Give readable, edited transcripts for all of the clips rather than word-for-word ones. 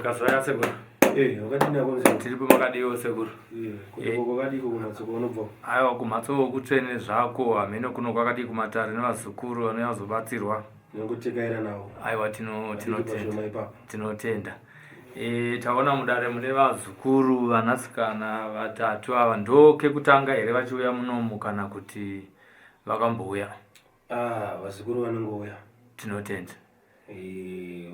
Kazvaya sekuru. Wakadini akonze. Tiri pamakadiwo sekuru. Wakadiko kumhatso kwaunobva. Aiwa kumhatso kutsvene zvako hamene kuno kwakadi kumatare nevazukuru vanozobatsirwa. Nongotekaira nawo. Aiwa tinotenda. Taona mudare mune vazukuru vanasikana vatatu ava ndokekutanga here vachiuya munomu kana kuti vakambouya? Vazukuru vanongouya. Tinotenda.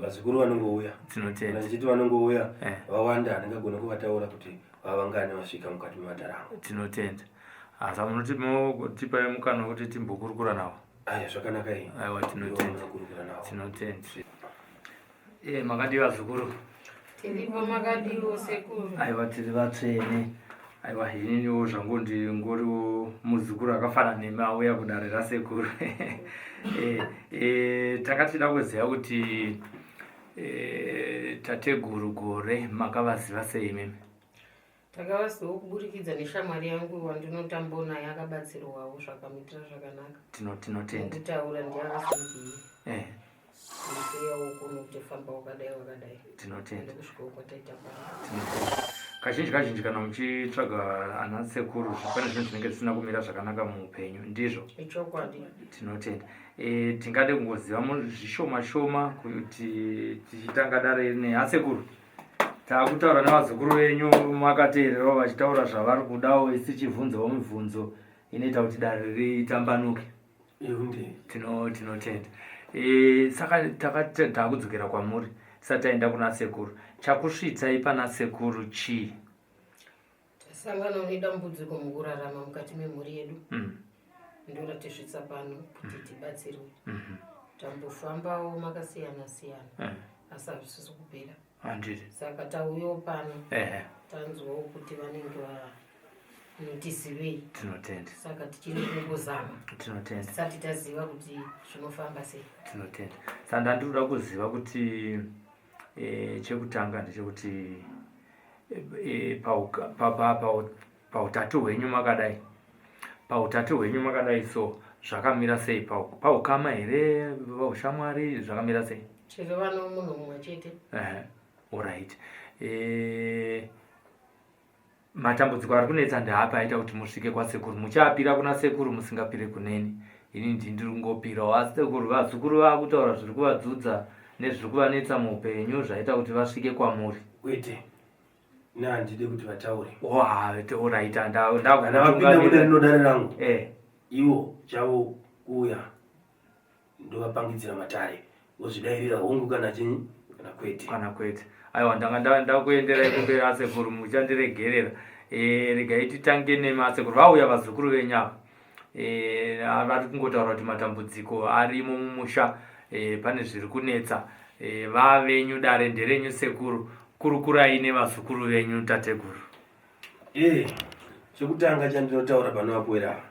Vazukuru vanongouya. Tinotenda. Ndichiti vanongouya vawanda handingagona kuvataura kuti vavangane vasvika mukati memadharangu. Tinotenda. Asa munoti motipai mukana kuti timbokurukura navo? Zvakanaka iyi. Aiwa tinotenda. Tinotenda. Makadi vazukuru. Tiripo makadiwo sekuru. Aiwa tiri vatsvene. Aiwa hininiwo zvangu ngoriwo muzukuru akafanana nemi auya kudare rasekuru. Takatida kuziva kuti tateguru gore makavaziva sei imimi? Takavaziva kuburikidza neshamwari yangu wandinotambawo naye akabatsirwawo zvakamuitira zvakanaka. Tinotenda. Kutaura ndiye ndikuyawo kuno kuti famba wakadai. Tinotenda. Kusvika kwataita kazhinji kana muchitsvaga ana sekuru pane zvinhu zvinenge zvisina kumira zvakanaka muupenyu, ndizvo? Ichokwadi. Tinotenda. Tingade kungoziva zvishoma kuti tichitanga dare neasekuru. Taakutaura nevazukuru venyu makateererawo vachitaura zvavari kudawo, isi tichibvunzawo mibvunzo inoita kuti dare ritambanuke. Tinotenda. Saka taakudzokera kwamuri tisati taenda kuna sekuru. Chakusvitsai pana sekuru chii? Tasangana nedambudziko mukurarama mukati memhuri yedu. Ndoratisvitsa pano kuti tibatsirwe. Tambofambawo makasiyana siyana asi hazvisizi kupera. Handiti. Saka tauyawo pano tanzwawo kuti vanenge vanotizivei. Tinotenda. Saka tichiri kungozama. Tinotenda. Tisati taziva kuti zvinofamba sei. Tinotenda. Saka ndinoda kuziva kuti chekutanga ndechekuti pautatu hwenyu makadai so zvakamira sei? Paukama here, paushamwari zvakamira sei? Chero vano munhu mumwe chete. Alright. Matambudziko ari kunetsa ndeapi aita kuti musvike kwasekuru? Muchapira kuna sekuru musingapire kuneni? Ini ndiri kungopirawo, asi sekuru vazukuru vaakutaura zviri kuvadzudza nezviri kuvanetsa muupenyu zvaita kuti vasvike kwamuri. Kwete. Handidi kuti vataure. Alright. Kana vapinda mune rinodare rangu. Ivo chavo kuuya ndovapangidzira matare vozvidairira hongu kana chinyi kana kwete. Aiwa, ndanga ndakuenderai kumberi asekuru muchandiregerera. Regai titange nemasekuru. Vauya vazukuru venyu ava vari kungotaura kuti matambudziko arimo mumusha, pane zviri kunetsa. Vavenyu dare nderenyu sekuru. Kurukurai nevazukuru venyu tateguru. Chekutanga chandinotaura panovakwera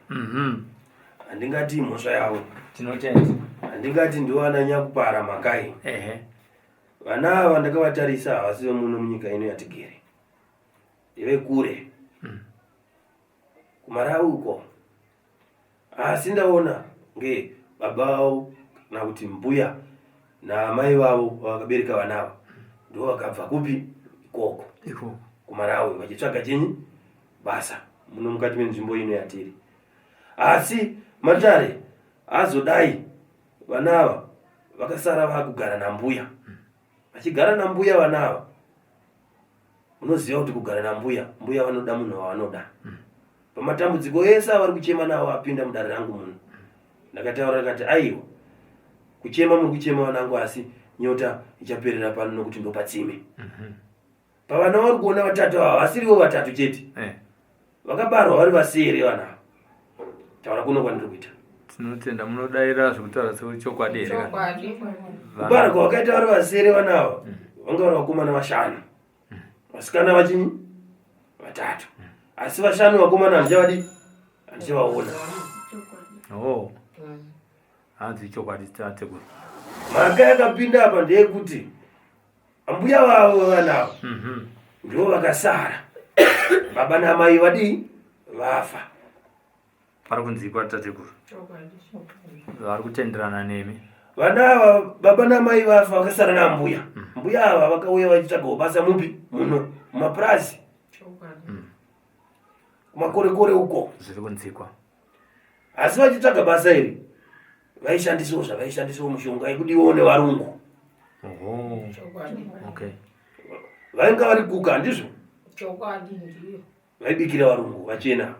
handingati mhosva yavo. Tinotenda. Handingati ndivo vananyakupara makai. Vana ava ndakavatarisa havasi vemuno munyika ino yatigere, ndevekure kumarawi uko. Asi ndaona nge baba vavo kana kuti mbuya namai vavo vakabereka vanava ndo vakabva kupi ikoko kumarawi vachitsvaga chinyi basa muno mukati menzvimbo ino yatiri. Asi matare azodai vanava vakasara vakugara nambuya. Vachigara nambuya vanava, unoziva kuti kugara nambuya, mbuya vanoda munhu wavanoda. Pamatambudziko ese avari kuchema navo apinda mudare rangu muno, ndakataura ndikati aiwa, kuchema muri kuchema vanangu asi nyota ichaperera pano nokuti ndopatsime. Pavana vari kuona vatatu ava vasirivo vatatu chete, vakabarwa vari vasere vanava. Taura kuno kwandiri kuita. Tinotenda. Munodaira zvekutaura sechokwadi here? Kubarwa kwakaita vari vasere vanava vanga vari vakomana vashanu, vasikana vachinyi vatatu, asi vashanu vakomana handichavadi handichavaona. Hanzi chokwadi tateguru. Mhaka yakapinda apa ndeyekuti ambuya vavo vanava ndivo vakasara, baba namai vadii vafa. Vari kunzikwa tateguru? Vari kutenderana nemi? vana ava baba namai vafa vakasara nambuya. Mbuya ava vakauya vachitsvagawo basa mupi muno mumapurazi kumakore uko zviri kunzikwa. asi vachitsvaga basa iri vaishandisawo zvavaishandisawo mushonga yekudiwawo nevarungu. Okay. vainga vari kuka ndizvo chokwadi ndiyo vaibikira varungu vachena.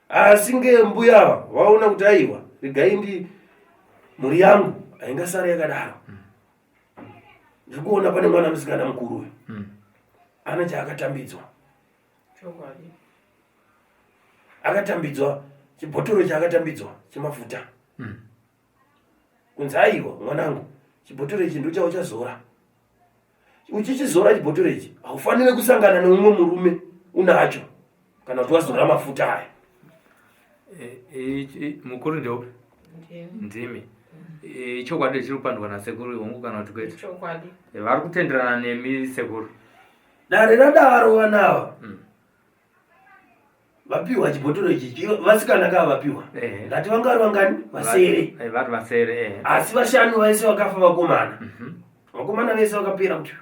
asi ngembuya ava vaona kuti aiwa regai ndi mhuri yangu aingasara yakadaro. ndikuona pane mwana musikana mukuru uyu ana chaakatambidzwa. chokwadi akatambidzwa chibhotoro chaakatambidzwa chemafuta. kunzi aiwa mwanangu chibhotoro ichi ndochawo chazora. uchichizora chibhotoro ichi haufaniri kusangana neumwe murume unacho kana kuti wazora mafuta aya. mukuru ndope ndimi. chokwadi chiri kupandwa nasekuru hongu kana kuti kwete? chokwadi vari kutenderana nemi sekuru. dare radaro vanava vapiwa chibhotoro ichi vasikana kava vapiwa ngati vangari vangani vasere. vari vasere. asi vashanu vaise vakafa vakomana. vakomana vese vakapera kuti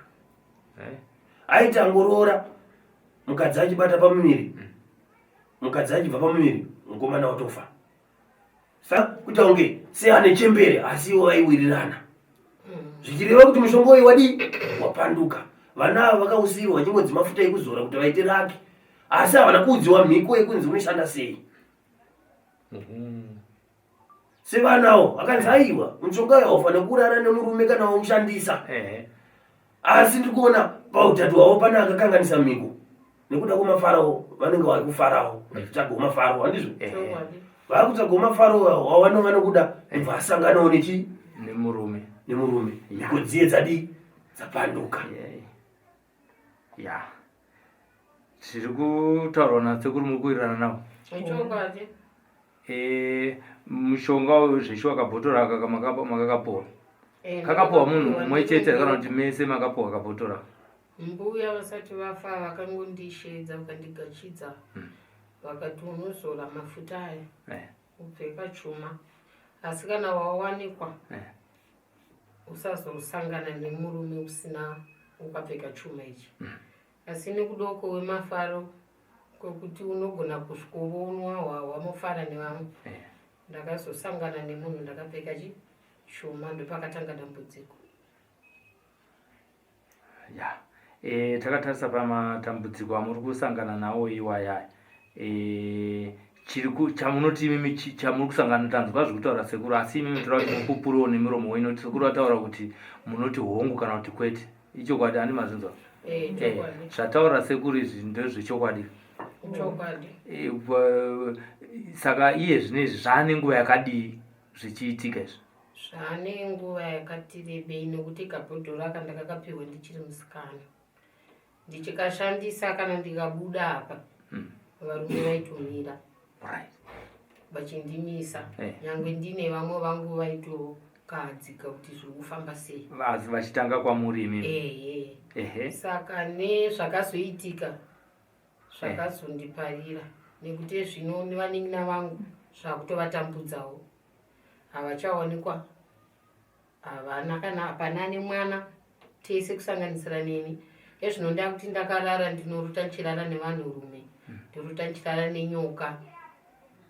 aiti angorora mukadzi achibata pamuviri mukadzi achibva pamuviri mukomana watofa. saka kuti unge seane chembere asi ivo vaiwirirana zvichireva kuti mushonga uyu wadi wapanduka. vana ava vakausirwa nyimwedzi mafuta ekuzora kuti vaite raki asi havana kuudziwa mhiko yekunzi unoshanda sei. sevanawo akanzi aiwa mushonga uyu haufanira kurara nemurume kana waushandisa. asi ndikuona pautatu hwavo pane akakanganisa mhiko nekuda kwemafarawo vanenge vari kufarawo vachitsvagawo mafaro handizvo. vari kutsvagawo mafaro wavanova nekuda kubva asanganawo nechi nemurume mhiko dziye dzadi dzapanduka. ya zviri kutaurwa nasekuru muri kuwirirana navo. chokwadi mushonga uyu zveshe wakabhotora aka makakapuwa kakapuwa munhu umwe chete kana kuti mese makapuwa kabhotora? mbuya vasati vafa vakangondishedza vakandigachidza vakati unozora mafuta aya upfeka chuma asi kana wawanikwa usazosangana nemurume usina ukapfeka chuma ichi. asi nekudoko wemafaro kwekuti unogona kusvikoonwa wamofara nevamwe ndakazosangana nemunhu ndakapfeka chuma ndopakatanga dambudziko. takatarisa pamatambudziko amuri kusangana nawo iwaya chamunoti imimi chamuri kusangana tanzwa zviri kutaura sekuru asi imimi tira kuti mupupuriwo nemiromo wenoti sekuru vataura kuti munoti hongu kana kuti kwete. ichokwadi handi mazinzwa? zvataura sekuru izvi ndezvechokwadi. saka iye zvinezvi zvaane nguva yakadii zvichiitika izvi? zvaane nguva yakati rebei nekuti kabhodhoro aka ndakakapiwa ndichiri musikana ndichikashandisa kana ndikabuda apa varume vaitomira vachindimisa. nyangwe ndine vamwe vangu vaitokadzika kuti zviri kufamba sei vachitanga kwamuri imimi. saka nezvakazoitika zvakazondiparira nekuti zvino nevanin'ina vangu zvakutovatambudzawo havachawanikwa havana kana hapana nemwana tese kusanganisira neni. ezvinonda kuti ndakarara ndinoruta nchirara nevanhurume ndiruta nchirara nenyoka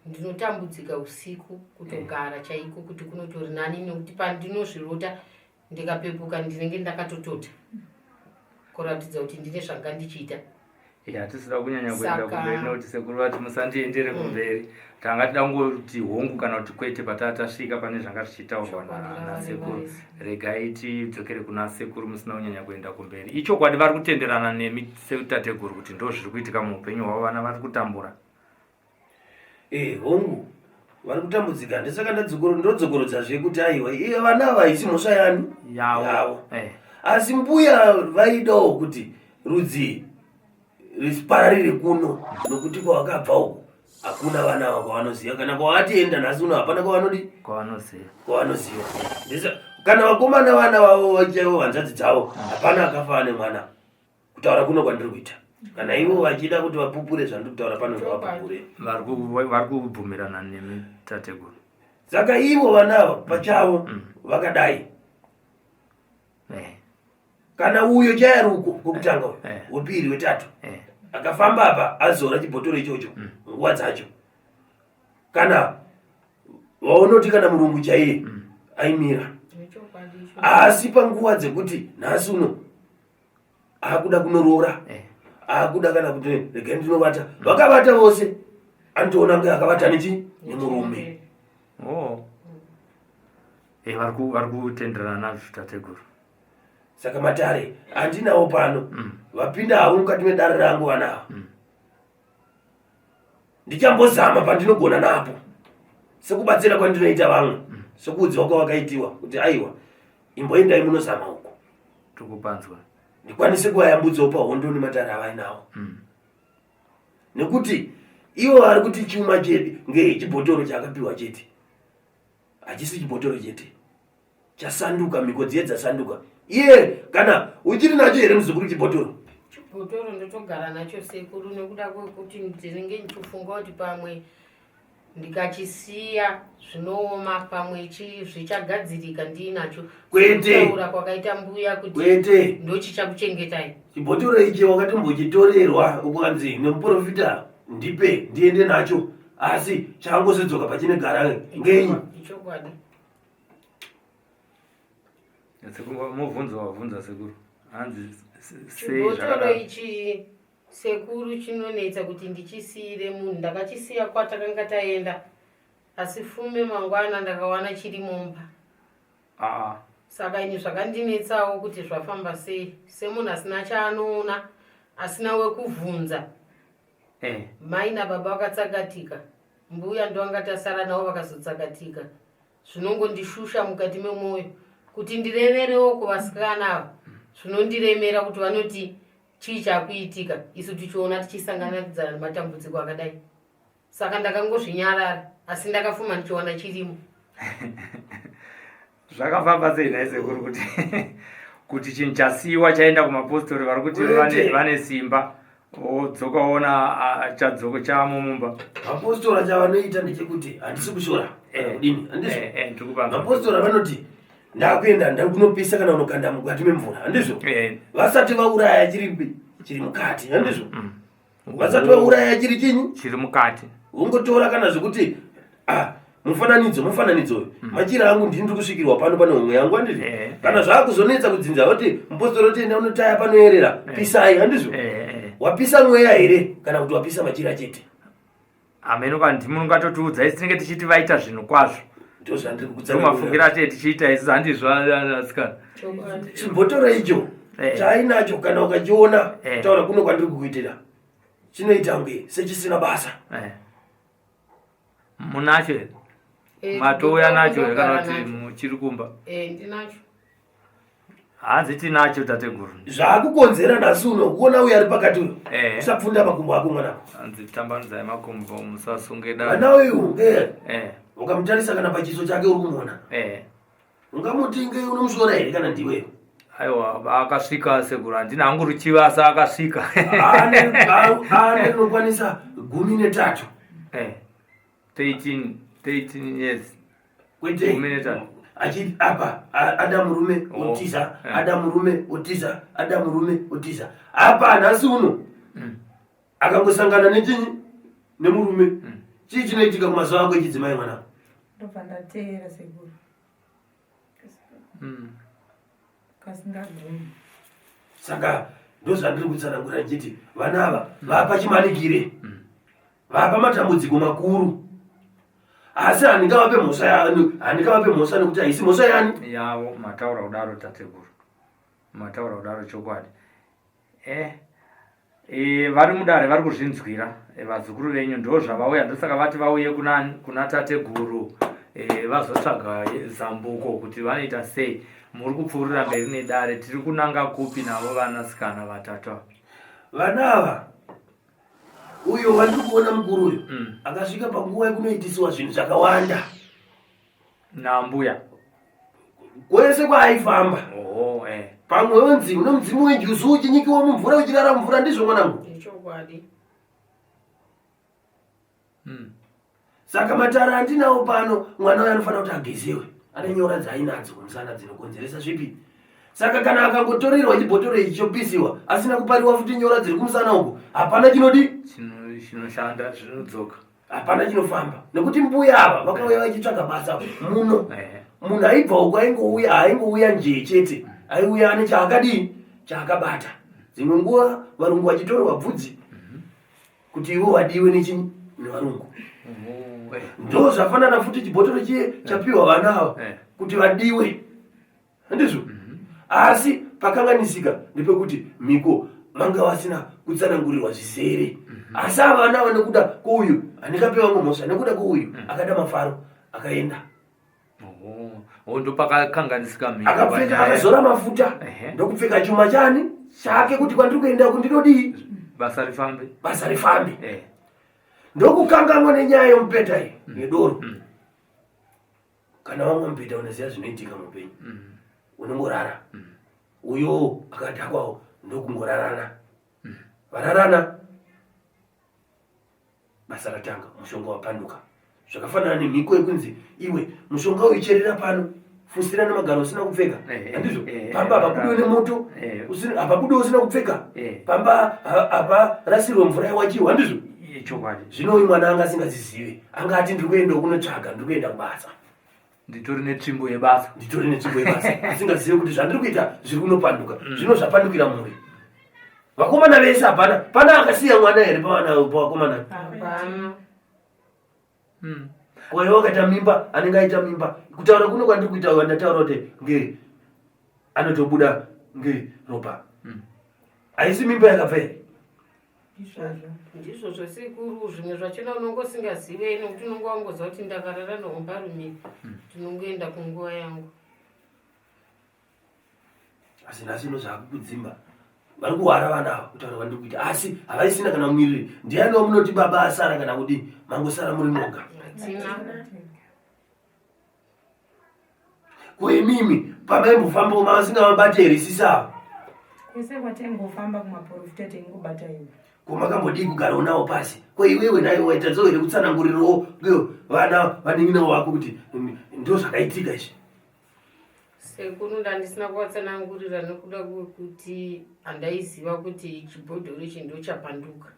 ndinotambudzika usiku kutogara chaiko kuti kunotori nani nekuti pandinozvirota ndikapepuka ndinenge ndakatotota kuratidza kuti ndine zvanga ndichiita. hatisida kunyanya kuenda kumberi nekuti sekuru vati musandiendere kumberi tanga tida kungoti hongu kana kuti kwete patatasvika pane zvanga zvichitaurwa nasekuru. regai tidzokere kuna sekuru musina kunyanya kuenda kumberi. ichokwadi vari kutenderana nemi setateguru kuti ndo zviri kuitika muupenyu hwavo vana vari kutambura? hongu vari kutambudzika ndisaka ndodzokorodza kuti aiwa iye vana vaisi mhosva yani yavo. asi mbuya vaidawo kuti rudzi risipararire kuno nokuti kwavakabva uko hakuna vana ava kwavanoziva kana kwavatienda nhasi uno hapana kwavanoziva. kana vakomana vana vavo vachaivo hanzvadzi dzavo hapana akafa nemwana kutaura kuno kwandiri kuita. kana ivo vachida kuti vapupure zvandiri kutaura pano zvavapupure vari kubvumirana nemi tateguru. Saka ivo vanava pachavo vakadai. Kana uyo chayaruko kokutanga wepiri wetatu akafamba apa azora chibhotoro ichocho nguwa dzacho. Kana waonoti kana murungu chaiye aimira. Asi panguwa dzekuti nhasi uno akuda kunorora akuda kana kuti rega ndinovata vakavata vose antoona nge akavata nemurume. Vari kutenderana nazvo tateguru. Saka Matare andinawo pano vapinda havo mukati medare rangu vanava. Ndichambozama pandinogona napo sekubatsira kwandinoita vamwe sekuudziwa kwavakaitiwa kuti aiwa imboendai munozama uko tokupanzwa ndikwanise kuvayambudzawo pahondo nematare avainawo. Nekuti ivo vari kuti chuma chete ngechibhotoro chakapiwa chete hachisi chibhotoro chete chasanduka, miko dziye dzasanduka. Iye kana uchiri nacho here muzukuru chibhotoro? Chibhotoro ndotogara nacho sekuru nekuda kwekuti ndinenge ndichifunga kuti pamwe ndikachisiya zvinooma pamwe zvichagadzirika ndinacho. Kwete kwakaita mbuya kuti ndochichakuchengetai. Chibhotoro ichi wakatombochitorerwa ukwanzi nemuprofita ndipe ndiende nacho asi changozodzoka pachinegara ngenyi. Ichokwadi. Mubvunzo wabvunza sekuru. Hanzi chibhotoro ichi sekuru chinonetsa kuti ndichisiyire munhu. Ndakachisiya kwatakanga taenda asi fume mangwana ndakawana chiri mumba. Saka ini zvakandinetsawo kuti zvafamba sei. Semunhu asina chaanoona, asina wekuvhunza. Mai nababa vakatsakatika, mbuya ndovangatatsara navo vakazotsakatika. Zvinongondishusha mukati memwoyo kuti ndireverewo kuvasikana ava. Zvinondiremera kuti vanoti chii chakuitika isu tichiona tichisangana nematambudziko akadai. Saka ndakangozvinyarara asi ndakafuma ndichiona chirimo. Zvakafamba sei nhai sekuru kuti chinhu chasiyiwa chaenda kumapostori vari kuti vane simba dzokaona chadzoko chamo mumba. Mapostora chavanoita ndechekuti handisi kushora kudini handizvo. Mapostora vanoti ndakuenda ndakunopisa kana unokanda mukati memvura handizvo. Vasati vauraya chiri mukati handizvo. Vasati vauraya chiri chinyi chiri mukati. Ungotora kana zvokuti mufananidzo machira angu ndiri kusvikirwa pano pane umwe yangu handizvo. Kana zvakuzonetsa kudzinza kuti mupostori otenda unotaya panoerera pisai handizvo. Wapisa mweya here kana kuti wapisa machira chete? Ameno kana ndimi ungatotiudza isi tinenge tichiti vaita zvinhu kwazvo. Ndomafungira tete tichiita isi handizvo asikana. Chibhotoro icho chainacho kana ukachiona taura kuno kwandiri kukuitira chinoita nge sechisina basa. Munacho here? Matoya nacho here kana kuti muchiri kumba? Ndinacho. Hanzi tinacho tateguru. Zvakukonzera nhasi uno kuona uyo ari pakati uyo usapfunda makumbo ako mwanako. Hanzi tambanudzai makumbo musasunge dai. Mwana uyu ukamutarisa kana pachiso chake uri kumuona ungamuti nge unomusvora here kana ndiweyo? Aiwa akasvika sekuru handina hangu ruchivasa akasvika. Ane unokwanisa 13. 13 years. Kwete 13. Achiti apa adamurume utiza adamurume utiza adamurume utiza apa nhasi uno akangosangana nechinyi nemurume chii chinoitika kumazuva ako echidzimai mwana? Ndopandateera sekuru kasingagoni. Saka ndozvandiri kutsanangura ndichiti vana ava vapa chimanikire vapa matambudziko makuru. Asi handingavape mhosva nekuti haisi mhosva yani yavo. Mataura kudaro tateguru, mataura kudaro chokwadi. Vari mudare vari kuzvinzwira vazukuru venyu ndo zvavauya, ndosaka vati vauye kuna tateguru vazotsvaga zambuko kuti vanoita sei. Muri kupfuurira mberi nedare, tiri kunanga kupi navo vanasikana vatatu ava? Vana ava uyo wandiri kuona mukuru uyo akasvika panguva yekunoitisiwa zvinhu zvakawanda nambuya kwese kwaaifamba. Pamwe wenzi uno mudzimu wenjusu uchinyikiwa mumvura uchirara mumvura ndizvo mwanangu. Saka matara andinawo pano, mwana uyu anofanira kuti agezewe. Ane nyora dzainadzo kumusana dzinokonzeresa zvipi. Saka kana akangotorerwa chibhotoro ichi chopisiwa asina kupariwa futi nyora dziri kumusana uko, hapana chinodi chinoshanda zvinodzoka. Hapana chinofamba. Nekuti mbuya ava vakauya vachitsvaga basa muno. Munhu aibva uko aingouya njee chete. Aiuya ane chaakadii? Chaakabata. Dzimwe nguva varungu vachitorwa bvudzi kuti ivo vadiwe nechinyi nevarungu. Ndo zvafanana futi chibhotoro chiye chapiwa vana ava kuti vadiwe. Handizvo? Asi pakanganisika ndepekuti miko vanga vasina kutsanangurirwa zvisere. Asi vana ava nekuda kwouyu andikapiwa mhosva, nekuda kwouyu akada mafaro akaenda. Ndo pakakanganisika miko. Akapfeka akazora mafuta ndokupfeka chuma chani chake kuti kwandiri kuenda kundinodii basa rifambe. Ndokukanganwa nenyaya yomupeta iyi nedoro. Kana wamwe mupeta unoziva zvinoitika mupenyu. Unongorara. Uyo akadhakwawo ndokungorarana. Vararana basa ratanga, mushonga wapanduka. Zvakafanana nemhiko yekunzi iwe mushonga uicherera pano, fusira namagaro usina kupfeka. Handizvo? Pamba hapabudiwe nemoto, hapabudiwe usina kupfeka. Pamba hapa rasirwe mvura yawachiwa. Handizvo? Zvino uyu mwana anga asingazizive, anga ati ndiri kuenda kunotsvaga, ndiri kuenda kubasa. Nditori netsvimbo yebasa. Asingazive kuti zvandiri kuita zviri kunopanduka. Zvino zvapandukira mhuri. Vakomana vese hapana. Pana akasiya mwana here pavakomana? Hapana. Kwayo wakaita mimba, anenge aita mimba. Kutaura kuno kwandiri kuita ndataura kuti anotobuda ropa. Haisi mimba yakabva here? Ndizvo zvesekuru, zvimwe zvachona unongosingazive nekuti unongo wangoziva kuti ndakarara nombarume tinongoenda kunguva yangu. Asi nhasi nozvakukudzimba. Vari kuhwara vana ava kutaura kwandiri kuita, asi havaisina kana mumiriri. Ndianiwo munoti baba asara kana kuti mangosara muri moga. Hatina. Kuimimi pamaimbofamba masingamabati here isisava. Kwese kwatengofamba kumaprofita teingobata iwe. Kumakambodii kugara unawo pasi. Iwewe nayo waita dzowo here kutsanangurirawo vana vanin'ina wako kuti ndo zvakaitika izvi. Sekuru ndandisina kuvatsanangurira nekuda kwekuti handaiziva kuti chibhodhoro ichi ndo chapanduka.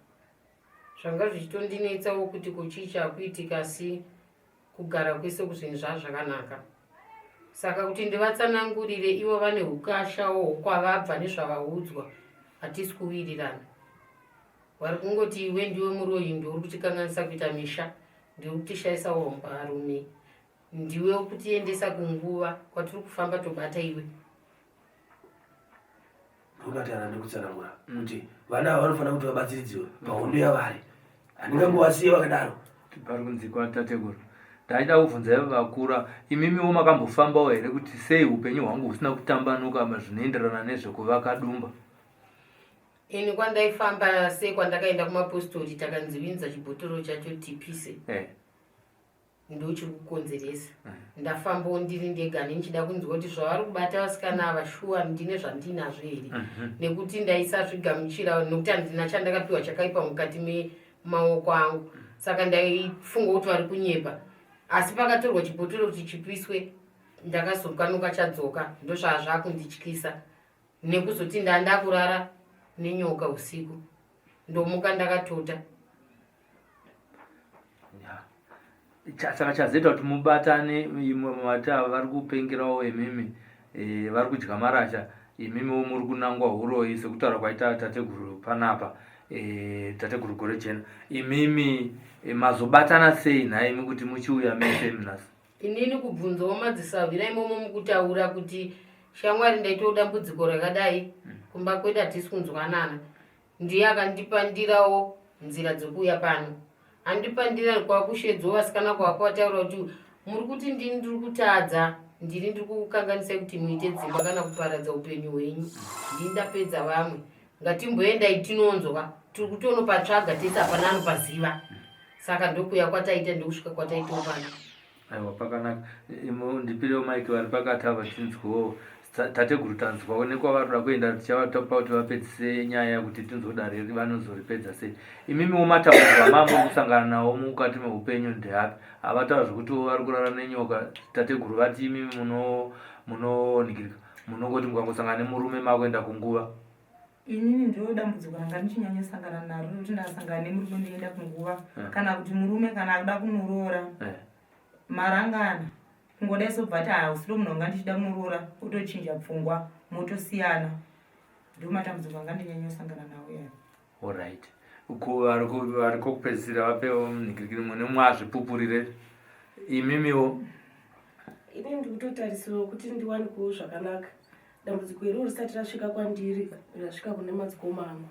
Zvanga zvichitondinetsawo kuti kochii chakuitika, asi kugara kwese kuzvinhu zvakanaka. Saka kuti ndivatsanangurire ivo vane ukashawo hwokwavabva nezvavaudzwa, hatisi kuwirirana. Vari kungoti iwe ndiwe muroyi ndouri kutikanganisa kuita misha, ndiri kutishaisawo varume, ndiwe kutiendesa kunguva kwatiri kufamba tobata iwe. Unobatana nekutsanangura kuti vana ava vanofanira kuti vabatsiridziwe pahondo yavari. Handingangowasiye vakadaro. Pari kunzikwa tateguru. Ndaida kubvunza ivo vakura, imimiwo makambofambawo here kuti sei upenyu hwangu husina kutambanuka zvinoenderana nezvekuvaka dumba? Ini kwandaifamba kwandakaenda kumapostori takanzivinza chibhotoro chacho tipise. Ndochiri kukonzeresa. Ndafambawo ndiri ndega nenichida kunzwa kuti zvavari kubata vasikana ava shuwa ndine zvandinazvo here. Nekuti ndaisazvigamuchira nokuti handina chandakapiwa chakaipa mukati memaoko angu. Saka ndaifunga kuti vari kunyepa. Asi pakatorwa chibhotoro kuti chipiswe, ndakazokanuka chadzoka. Ndozvava zvakundityisa. Nekuzoti ndandakurara nenyoka usiku. Ndomuka ndakatota. Saka chazoita kuti mubatane imwe mata vari kupengerawo imimi vari kudya marasha, imimiwo muri kunangwa uroyi sekutaura kwaita tateguru panapa, tateguru gore chena. Imimi mazobatana sei naimi kuti muchiuya mese mnasi? Inini kubvunzawo madzisavhira imomo mukutaura kuti shamwari ndaitawo dambudziko rakadai, kumba kwedu hatisi kunzwanana. Ndiye akandipandirawo nzira dzekuuya pano. Andipandira kwakushedzo vasikana kwako vataura kuti muri kuti ndini ndiri kutadza, ndiri kukanganisa kuti muite dzimba kana kuparadza upenyu hwenyu. Ndini ndapedza vamwe. Ngatimboendai tinonzwa, tiri kutonopatsvaga tese hapana anopaziva. Saka ndokuya kwataita ndokusvika kwataitawo pano. Aiwa, pakanaka. Ndipirewo maiki vari pakati ava tinzwewo tateguru tanzwa nekwavarikuda kuenda tichavatapa kuti vapedzise nyaya kuti tinzoda riri vanozoripedza sei. Imimiwo matambudziko amamuri kusangana nawo mukati meupenyu ndeapi? Havataura zvokuti vari kurara nenyoka tateguru, vati imimi munoningirika munongoti mukangosangana nemurume makuenda kunguva. Inini ndiro dambudziko ranga ndichinyanya sangana naro, kuti ndasangana nemurume ndienda kunguva kana kuti murume kana akuda kunoroora marangana kungoda isobva ati usiro munhu wanga ndichida kunoroora utochinja pfungwa motosiyana. Ndio matambudziko anga ndinyanya sangana nawo yani. Alright. Vari kokupedzisira vapewo munhingirikiri mune mwazvipupurire imimiwo. Ini ndikutotarisirawo kuti ndiwanikewo zvakanaka. Dambudziko iro risati rasvika kwandiri rasvika kune madzikoma angu.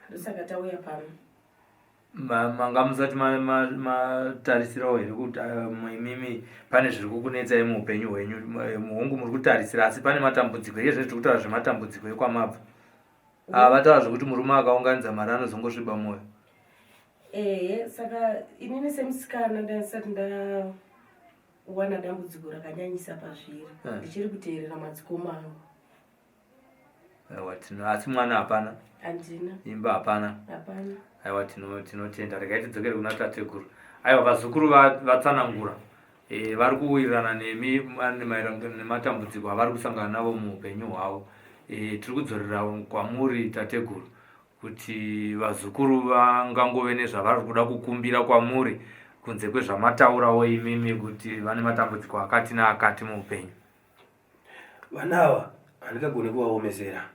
Ndosaka tauya pano. Manga musati matarisirawo here kuti imimi pane zviri kukunetsai muupenyu hwenyu? Muhungu muri kutarisira asi pane matambudziko iye zviri kutaura zvematambudziko ekwamabva. Vataura zvokuti murume akaunganidza mari anozongosviba mwoyo. Saka inini semusikana ndisati ndawana dambudziko rakanyanyisa pazviri. Ndichiri kuteerera madzikoma angu. Asi mwana hapana? Handina. Imba hapana? Hapana. Aiwa, tinotenda. Regai tidzokere kuna tateguru. Aiwa, vazukuru vatsanangura vari kuwirirana nematambudziko avari kusangana navo muupenyu hwavo. Tiri kudzorera kwamuri tateguru kuti vazukuru vangangove nezvavari kuda kukumbira kwamuri kunze kwezvamataurawo imimi kuti vane matambudziko akati neakati muupenyu. Vanava handingagone kuvaomesera,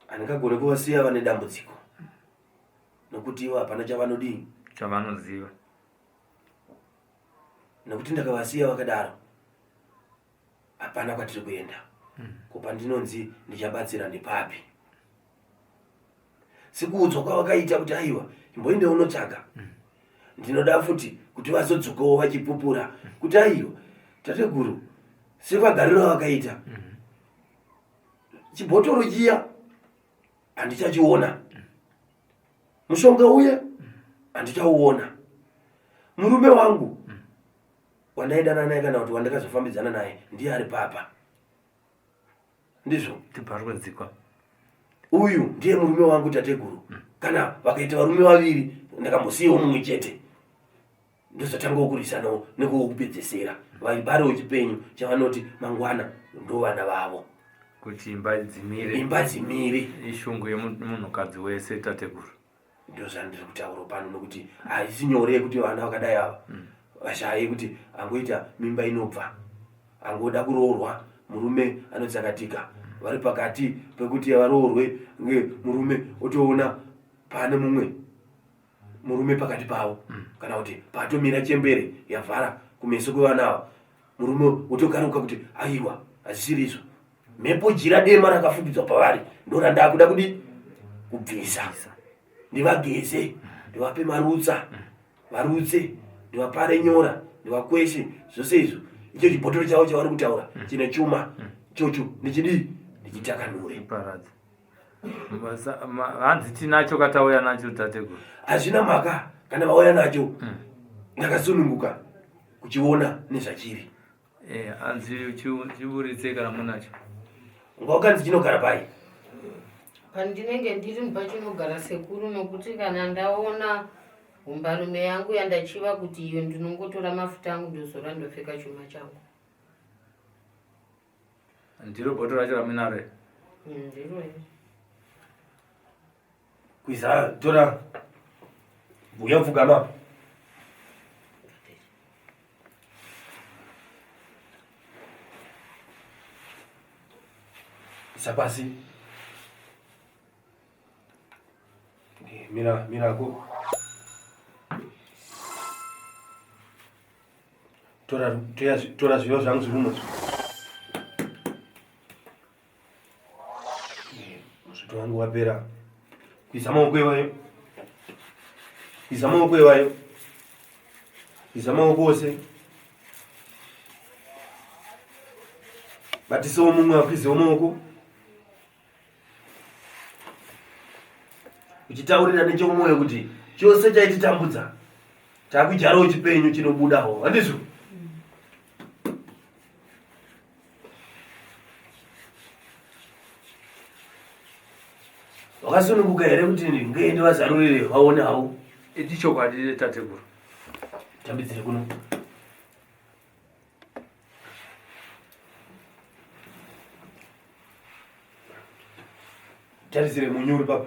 handingagone kuvasiya vane dambudziko, nokuti ivo hapana chavanodii, chavanoziva. Nokuti ndakavasiya vakadaro hapana kwatiri kuenda. Kupa ndinonzi ndichabatsira ndipapi. Sikuudzwa kwavakaita kuti aiwa imboende unotsvaga. Ndinoda futi kuti vazodzokawo vachipupura kuti aiwa tateguru sevagariro vakaita chibhotoro chiya handichachiona, mushonga uya handichauona, murume wangu wandaidana naye kana kuti wandakazofambidzana naye ndiye ari papa. Ndizvo tiparwedzikwa. Uyu ndiye murume wangu tateguru. Kana vakaita varume vaviri ndakambosiyawo mumwe chete, ndozotanga kukurisana nekukupedzesera vaibarewo chipenyu chavanoti mangwana ndo vana vavo, kuti imba dzimire ishungu yemunhukadzi wese tateguru. Ndo zvandiri kutaura pano, nokuti haisi nyore kuti vana vakadai ava vashaye kuti angoita mimba inobva, angoda kuroorwa murume anotsakatika, vari pakati pekuti varoorwe murume otoona pane mumwe murume pakati pavo, kana kuti patomira chembere yavhara kumeso kwevanava, murume otokaruka kuti aiwa hazvisirizo, mhepo jira dema rakafukidzwa pavari ndo randakuda kudi kubvisa, ndivageze, ndivape marutsa, varutse, ndivapare nyora, ndivakweshe, zvose izvo. Icho chibhotoro chavo chavari kutaura chine chuma chocho ndichidii ndichitakanure. Hanzi tinacho katauya nacho tateguru. Hazvina mhaka kana vauya nacho, ndakasununguka kuchiona nezvachiri. Hanzi chiburitse kana munacho. Ngaukanzi chinogara pai? Pandinenge ndiri ndipachinogara sekuru, nokuti kana ndaona humbarume yangu yandachiva kuti iyo ndinongotora mafuta angu ndozora ndopfeka chuma changu. Ndiro bhotoro racho ramunaro. Ndiro here. Kwiza tora buya mfugama. Sapasi. Mira ko. Tora zviro zvangu zvirumo. Muzvito wangu wapera. Kwiza maoko iwayo. Kwiza maoko iwayo. Kwiza maoko ose. Batisawo mumwe akwizewo maoko. Uchitaurira nechomwoyo kuti chose chaititambudza takucharawo chipenyu chinobudawo, handizvo? Wakasununguka here kuti ngende vazarurire vaone havo. Ichokwadi tateguru. Tambidzire kuno. Tarisire munyuri papa.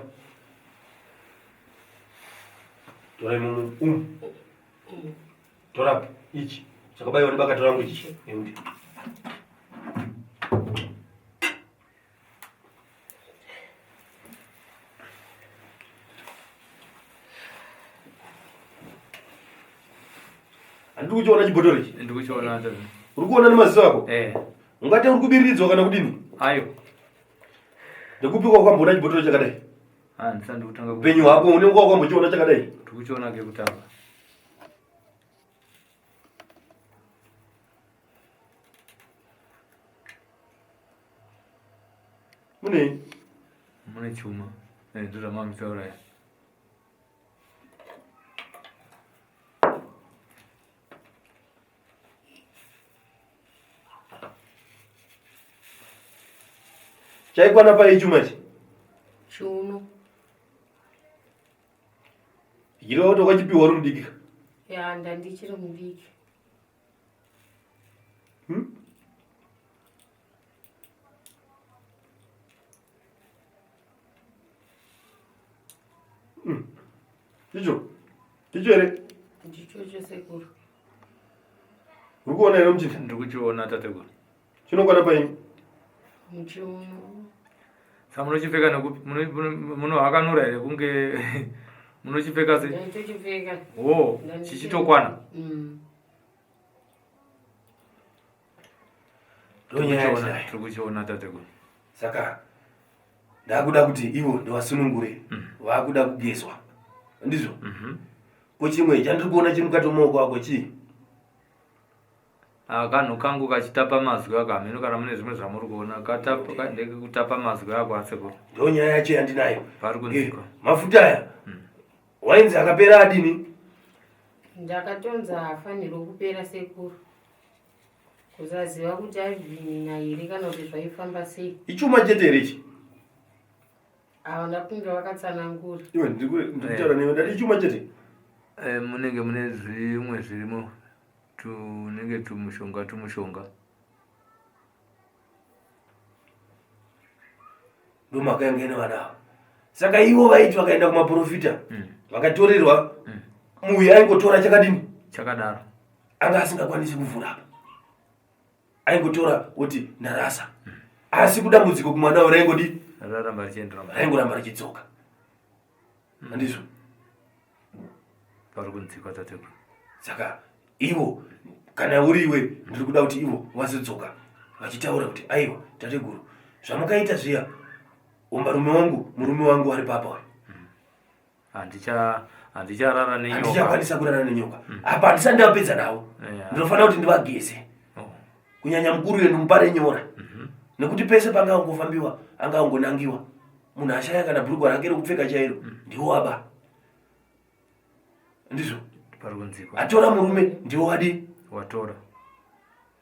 Tora mumu. Tora ichi. Chakabayiwa nebakato rangu ichi. Endi. Andiri kuchiona chibhotoro ichi? Ndiri kuchiona tateguru. Uri kuona nemaziso ako? Ungati uri kubiridzwa kana kudini? Ayo. Ndikupikwa kwamboona chibhotoro chakadai? Ndisandi kutanga upenyu hwako unenge wakambochiona chakadai? Ndiri kuchiona kekutanga. Munei? Mune chuma. Ndira mamitauraya. Chaikwana pai chuma ichi? Chiuno. Ichiro kuti wakachipiwa uri mudiki ka? Ya, ndandichiri mudiki. Icho? Icho here? Ndichocho sekuru. Uri kuona here muchinda? Ndiri kuchiona tateguru. Chinokwana paini? Muchiuno. Samunochipfeka nekupi? Muno hakanura here kunge munochipfeka sei? Ndatochipfeka. Oh, chichitokwana. Tiri kuchiona tateguru. Saka ndakuda kuti ivo ndivasunungure vakuda kugezwa. Ndizvo? Kochimwe chandiri kuona chiri mukati momaoko ako chii? Kanhu kangu kachitapa mazwi ako hameno kana mune zvimwe zvamuri kuona ndeke kutapa mazwi ako asekuru. Ndo nyaya yacho yandinayo. Pari kunzika. Mafuta aya wainzi akapera adini? Ndakatonza hafanirwa kupera sekuru. Kusaziva kuti avhinina here kana kuti zvaifamba sei. Ichuma chete here ichi? Havana kunge vakatsanangura. Iwe ndikutaura newe ndati ichuma chete? Munenge mune zvimwe zvirimo tunenge tumushonga. Ndo makainge nevanawo. Saka ivo vaiti vakaenda kumaprofita vakatorerwa muya aingotora chakadini? Chakadaro. Anga asingakwanisi kuvhura apa. Aingotora kuti ndarasa. Asi kudambudziko kumwana raingodi? Raramba richienderera. Raingoramba richidzoka. Handizvo? Pari kunzika tateguru. Saka ivo kana uriwe ndiri kuda kuti ivo vazodzoka vachitaura kuti aiwa tateguru zvamukaita zviya murume wangu ari papa uyu. Handicharara nenyoka. Handichakwanisa kurara nenyoka. Apa handisati ndapedza navo. Ndinofanira kuti ndivageze. Kunyanya mukuru wedu mupare nyora. Nekuti pese pangangofambiwa angangonangiwa. Munhu ashaya kana bhurugwa rake rekupfeka chairo ndiwo aba. Ndizvo? Pari kunzika. Atora murume ndiwo wadi? Watora.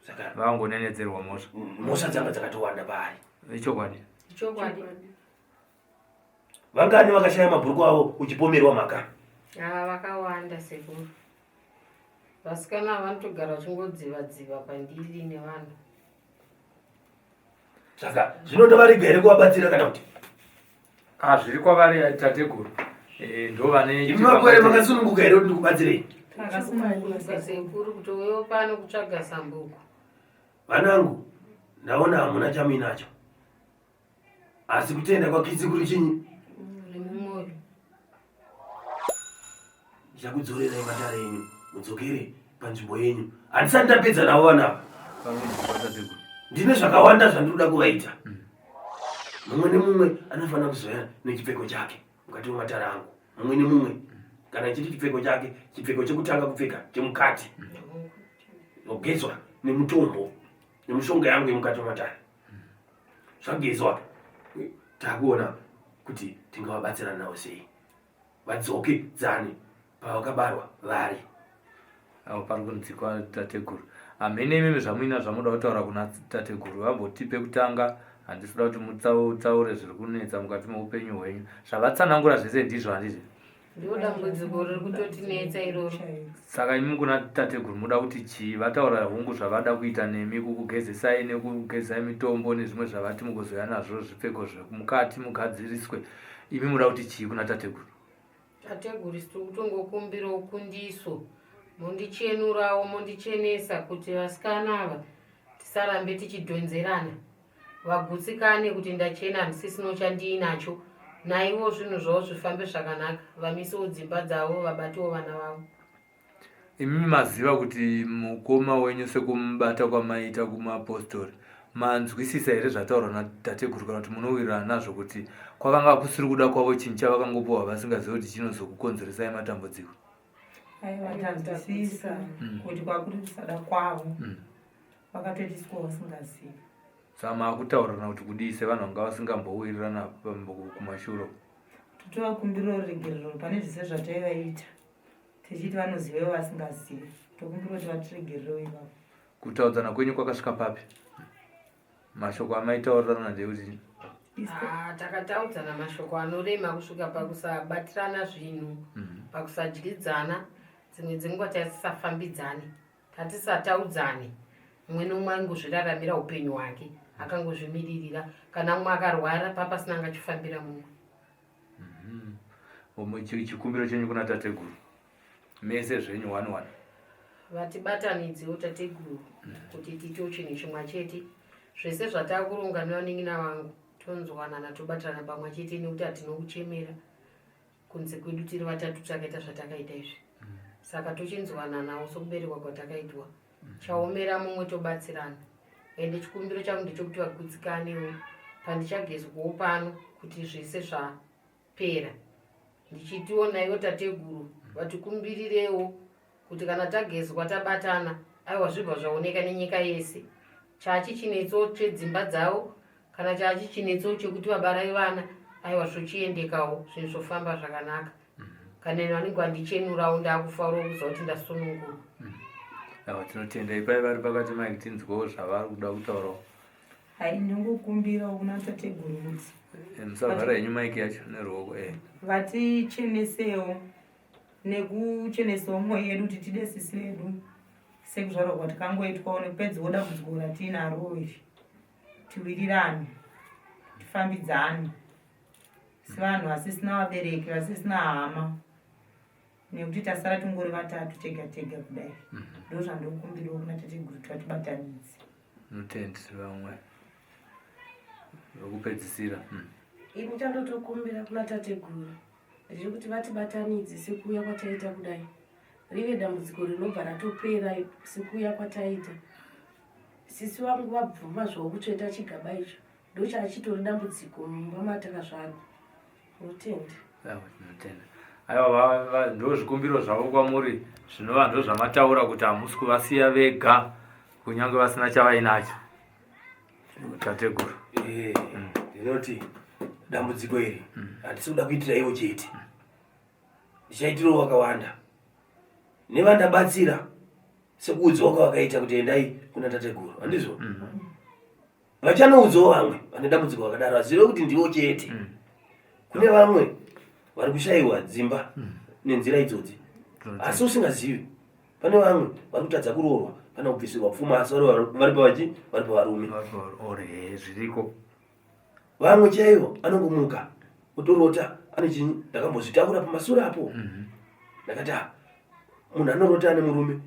Saka vangonenedzerwa mhosva dzanga dzakatowanda paari. Ichokwadi. Ichokwadi. Vangani vakashaya mabhuruku avo uchipomerwa maka? Vakawanda sekuru. Vasikana vanotogara vachingodziva-dziva pandiri nevanhu. Saka zvinotovarega here kuvabatsira kana kuti? Zviri kwavari tateguru. Ndo vane imakore makasununguka here kuti ndikubatsirei? Takasununguka sekuru kuti wewo pano kutsvaga sambuko. Vanangu ndaona hamuna chamuinacho. Asi kutenda kwakitsi kuri chinyi? Uri mumwoyo. Ndichakudzorerai matare enyu mudzokere panzvimbo yenyu. Handisati ndapedza navo vanava. Ndine zvakawanda zvandinoda kuvaita. Mumwe nemumwe anofanira kuzoya nechipfeko chake mukati mematare angu. Mumwe nemumwe kana chiri chipfeko chake, chipfeko chekutanga kupfeka chemukati, ogezwa nemutombo nemushonga yangu yemukati mematare. Zvagezwa takuona kuti tingavabatsirana navo sei. Vadzoke dzani pavakabarwa vari. Pari kunzikwa tateguru. Hamene imimi zvamuina zvamuda kutaura kuna tateguru. Vambotipe kutanga handisi kuda kuti mutsaure zviri kunetsa mukati meupenyu hwenyu. Zvavatsanangura zvese ndizvo handizvo. Ndiro dambudziko riri kutotinetsa iroro. Saka imi kuna tateguru muda kuti chii? Vataura hongu zvavada kuita nemi, kukugezesai nekugezai mitombo nezvimwe zvavati mugozoya nazvo zvipfeko zvemukati mugadziriswe. Imi muda kuti chii kuna tateguru? Tateguru sito kutongokumbira ukundiso. Mondichenurawo, mondichenesa kuti vasikana ava tisarambe tichidhonzerana. Vagutsikane kuti ndachena handisisino chandinacho. Naivo zvinhu zvavo zvifambe zvakanaka. Vamisewo dzimba dzavo, vabatiwo vana vavo. Imi maziva kuti mukoma wenyu sekumubata kwamaita kumapostori, manzwisisa here zvataurwa natateguru kana kuti munowirirana nazvo kuti kwakanga kusiri kuda kwavo chinhu chavakangopiwa vasingazivi kuti chinozokukonzeresai matambudziko? Aiwa, tanzwisisa kuti kwakuri kusada kwavo vakatotiswa vasingazivi. Saka makutaurirana kuti kudii sevanhu vanga vasingambowirirana kumashure? Totovakumbira ruregerero pane zvese zvataivaita tichiti vanoziva vasingazivi. Tokumbira kuti vatiregererewo ivavo. Kutaudzana kwenyu kwakasvika papi? Mashoko amaitaurirana ndekuti takataudzana mashoko anorema kusvika pakusabatirana zvinhu, pakusadyidzana, dzimwe dzenguva tisafambidzane, tatisataudzane. Mumwe nomumwe angozviraramira upenyu hwake, akangozvimiririra. Kana mumwe akarwara papasina angachifambira mumwe. Chikumbiro chenyu kuna tateguru mese zvenyu 1-1. Vatibatanidzewo tateguru kuti titiwo chinhu chimwe chete. Zvese zvatakuronga nevaning'ina vangu tonzwanana, tobatirana pamwe chete nekuti hatina kuchemera kunze kwedu tiri vatatu takaita zvatakaita izvi. Saka tochinzwananawo sokuberekwa kwatakaitwa. Chaomera mumwe tobatsirana. Ende chikumbiro changu ndechekuti vagutsikanewo. Pandichagezwawo pano kuti zvese zvapera. Ndichitiwo naivo tateguru vatikumbirirewo kuti kana tagezwa tabatana, aiwa zvibva zvaoneka nenyika yese. Chachichinetso chedzimba dzavo kana chachichinetso chekuti vabarai vana, aiwa zvochiendekawo, zvinhu zvofamba zvakanaka. Kana vanenge vandichenurawo ndakufaurawo kuziva kuti ndasunungura. Tinotendai pai vari pakati maiki tinzwewo zvavari kuda kutaurawo. Hai, ndinongokumbirawo kuna tateguru kuti musavhara henyu maiki yacho neruoko. Vatichenesewo nekuchenesawo mwoyo yedu kuti tide sisi vedu sekuzvarwa kwatikangoitwawo nekupedzawo dambudziko ratinaro iri. Tiwirirane, tifambidzane sevanhu vasisina vabereki, vasisina hama, nekuti tasara tongori vatatu tega tega kudai. Ndo zvandokumbirawo kuna tateguru kuti vatibatanidze. Mutendi vamwe vokupedzisira. Ini chandotokumbira kuna tateguru ndiri kuti vatibatanidze sekuuya kwataita kudai. Rive dambudziko rinobva ratopera sekuuya kwataita. Sisi vangu vabvuma zvokutsveta chigaba icho. Ndo chachitori dambudziko mumba matakazvarwa. Mutende. Mutende. Aiwa, ndo zvikumbiro zvavo kwamuri zvinova ndo zvamataura kuti hamusi kuvasiya vega kunyange vasina chavainacho. Tateguru. Ndinoti dambudziko iri handisi kuda kuitira iwo chete. Ndichaitirawo wakawanda. Nevandabatsira sekuudzawo kwavakaita kuti endai kuna tateguru. Handizvo? Vachanoudzawo vamwe vane dambudziko vakadaro vazive kuti ndiwo chete. Kune vamwe vari kushayiwa dzimba nenzira idzodzi. Asi usingazivi. Pane vamwe vari kutadza kuroorwa, pana kubvisirwa pfuma asi vari pavachi, vari pavarume. Zviriko. Vamwe chaivo anongomuka otorota ane chinyi ndakambozvitaura pamasure apo. Ndakati munhu anorota ane murume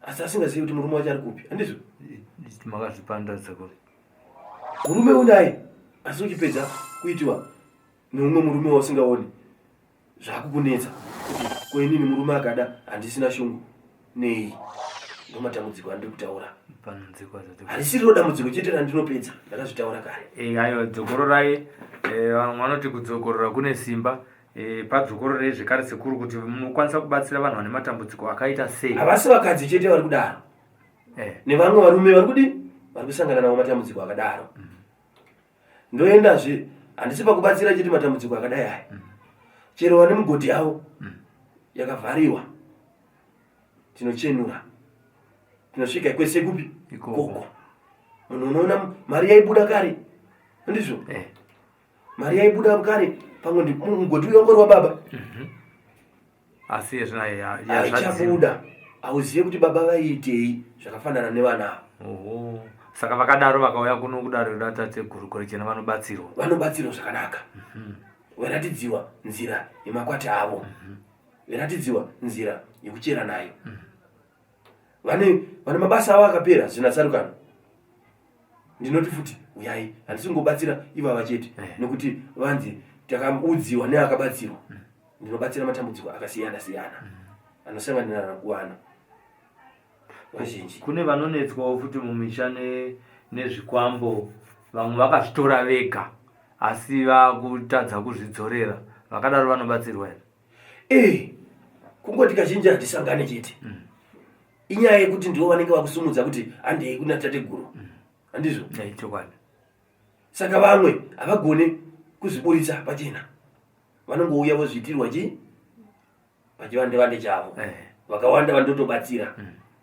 asi asingazivi kuti murume wacho ari kupi. Handizvo? Makazvipandadza kuti murume unaye asi uchipedza kuitiwa neumwe murume wasingaoni zvakukunetsa kuti kwenini murume akada handisina shungu nei. Ndo matambudziko andiri kutaura. Harisiriwo dambudziko chete randinopedza, ndakazvitaura kare. Aiwa, dzokororai. Vanoti kudzokorora kune simba. Padzokororei zvekare sekuru kuti munokwanisa kubatsira vanhu vane matambudziko akaita sei. Havasi vakadzi chete vari kudaro. Nevamwe varume vari kudini? Vari kusangana navo matambudziko akadaro. Ndoendazve handisi pakubatsira chete matambudziko akadai aya. Chero vane migodhi yavo yakavhariwa. Tinochenura. Tinosvika kwese kupi? Ikoko. Munhu unoona mari yaibuda kare ndizvo mari yaibuda kare pamwe mugoti uyo wangori wababa asi aichabuda auzive kuti baba vaiitei zvakafanana nevana saka vakadaro vakauya kuno kudarira tateguru Gorojena vanobatsirwa zvakanaka. Veratidziwa nzira yemakwati avo, veratidziwa nzira yekuchera nayo. Vane mabasa avo akapera zvinasarukana. Ndinoti futi uyai handisingobatsira iva vachete nekuti vanzi takaudziwa neakabatsirwa. Ndinobatsira matambudziko akasiyana siyana anosanganira kuwana. Kune vanonetswawo futi mumisha nezvikwambo, vamwe vakazvitora vega asi vakutadza kuzvidzorera, vakadaro vanobatsirwa here? Kungoti kazhinji hatisangane chete. Inyaya yekuti ndivo vanenge vakusumudza kuti handei kuna tateguru. Handizvo? Chokwadi. Saka vamwe havagone kuzviburitsa pachena. Vanongouya vozviitirwa pachivande chavo. Vakawanda vandotobatsira.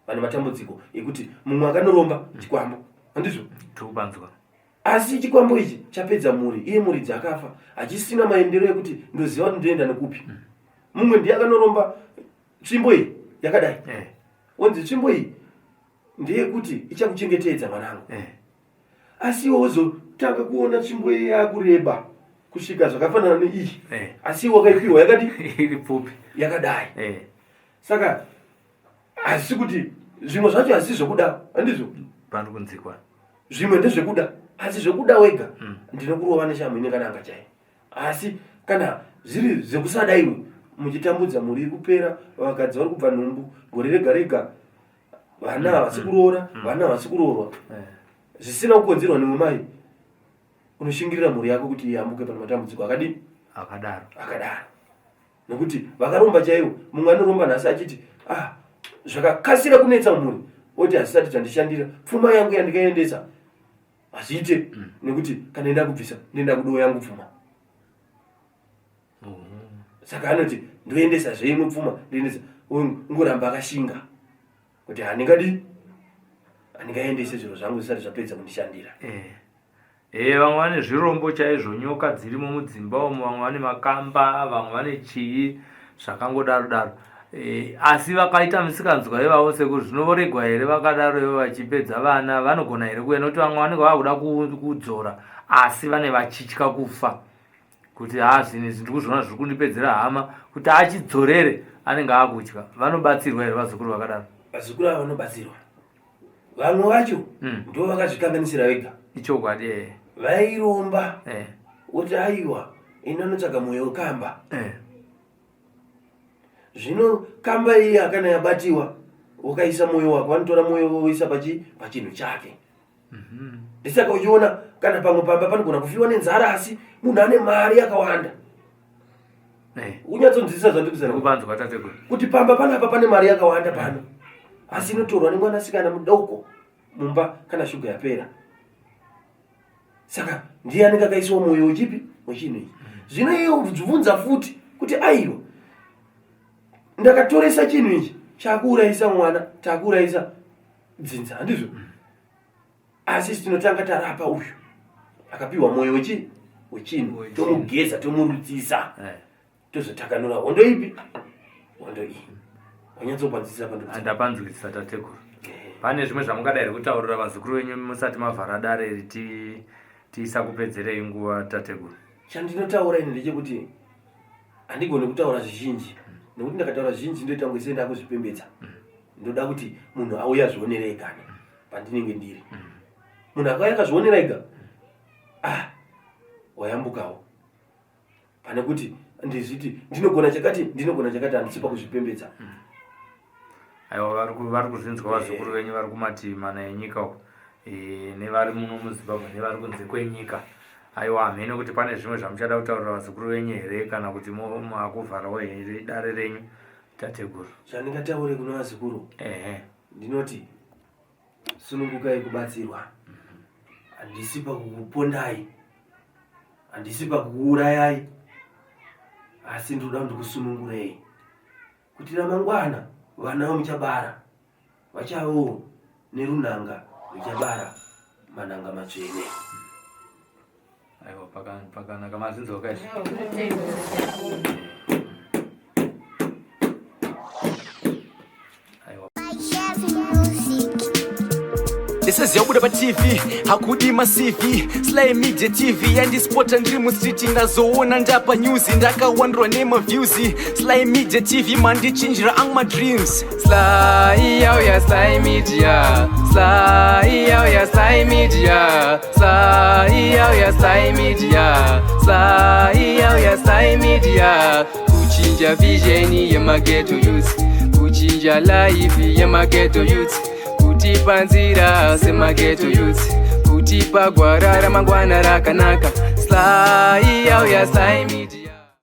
Vane matambudziko ekuti mumwe akanoromba chikwambo. Handizvo? Tukubanzwa. Asi chikwambo ichi chapedza muri, iye muri dzakafa, hachisina maendero ekuti ndoziva kuti ndoenda nekupi. Mumwe ndiye akanoromba tsvimbo iyi yakadai. Wanzi tsvimbo iyi ndeyekuti ichakuchengetedza mwanangu. Asi iwe wozotanga kuona tsvimbo iyi yakureba kusvika zvakafanana neiyi. Asi iwe wakaipiwa yakadi iri pfupi yakadai. Saka asi kuti zvimwe zvacho hasi zvokuda, handizvo? Pandu kunzikwa. Zvimwe ndezvekuda, asi zvokuda wega ndinokurova neshamhini kana angachai. Asi kana zviri zvekusadaiwe muchitambudza muri kupera, vakadzi vari kubva nhumbu gore rega rega, vana havasi kuroora, vana havasi kuroorwa, zvisina kukonzerwa nemwe mai, unoshingirira mhuri yako kuti iyambuke pane matambudziko akadaro. Nekuti vakaromba chaivo, mumwe anoromba nhasi achiti zvakakasira kunetsa mhuri, oti hazisati tandishandira pfuma yangu yandikaendesa hazviite, nekuti kana enda kubvisa ndoenda kudiwa yangu pfuma. Saka anoti ndoendesa zveimwe pfuma, ndoendesa ngoramba akashinga kuti handingaendese zviro zvangu zvisati zvapedza kundishandira. Vamwe vane zvirombo chaizvo, nyoka dzirimo mudzimba umo, vamwe vane makamba, vamwe vane chii zvakangodaro. Asi vakaita misikanzwa ivavo sekuti zvinovoregwa here vakadaro ivo vachipedza vana, vanogona here kuenda, kuti vamwe vanenge vakuda kudzora asi vane vachitya kufa, kuti zvinhu izvi ndikuzviona zviri kundipedzera hama, kuti achidzorere anenge akutya. Vanobatsirwa here vazukuru vakadaro? Vazukuru ava vanobatsirwa. Vamwe vacho ndo vakazvikanganisira vega. Ichokwadi. Vairomba kuti aiwa inonotsvaga mwoyo wekamba. Zvino kamba iyi akana yabatiwa, ukaisa mwoyo wako, vanotora mwoyo woisa pachinhu chake. Ndisaka uchiona kana pamwe pamba panogona kufiwa nenzara asi munhu ane mari yakawanda. Unyatsonzwisisa zvandikuzara kubanzwa tateguru. Kuti pamba panapa pane mari yakawanda pano. Asi inotorwa nemwanasikana mudoko mumba kana shuga yapera. Saka ndiye anenge akaiswa mwoyo uchipi wechinhu ichi. Zvino iye ubvunza futi kuti aiwa ndakatoresa chinhu ichi chakuurayisa mwana, takuurayisa dzinza, handizvo? Asi tinotanga tarapa uyu akapiwa mwoyo wechinhu, tomugeza, tomurudzisa, tozotakanura hondo ipi, hondo iyi. Wanyatsopanzisa pandu. Ndapanzwisisa tateguru. Pane zvimwe zvamungadai kutaurira vazukuru venyu musati mavhara dare tisakupedzerei nguva tateguru? Chandinotaura ini ndechekuti handigoni kutaura zvizhinji, nekuti ndakataura zvizhinji ndoita kunge senda kuzvipembedza. Ndoda kuti munhu auya zvionera ega pandinenge ndiri. Munhu akauya akazvionera ega, wayambukawo. Pane kuti ndizviti ndinogona chakati handisipa kuzvipembedza. Aiwa, vari kuzvinzwa vazukuru venyu vari kumativi mana enyika uko, nevari muno muZimbabwe nevari kunze kwenyika. Aiwa, hamene kuti pane zvimwe zvamuchada kutaurira vazukuru venyu here kana kuti makuvharawo here dare renyu tateguru? Chandingataure kuna vazukuru ndinoti sunungukai kubatsirwa. Handisi pakukupondai, handisi pakukuurayai, asi ndoda ndikusunungurei kuti ramangwana vana muchabara vachawo nerunhanga ruchabara manhanga matsvene. aiwa pakanaka mazinzo kaizvo. This is Yabuda TV, hakudi masivi Slay Media TV, and this sport and dream street ndazoona ndapa news ndakawandwa name of views. Slay Media TV mandi chinjira ang my dreams. Slay yao ya Slay Media, Slay yao ya Slay Media, Slay yao ya Slay Media, Slay yao ya Slay Media. Kuchinja vision ya mageto youth, kuchinja life ya mageto youth, kutipa nzira semageto youth, kutipa gwara ramangwana rakanaka. Slay yao ya Slay Media.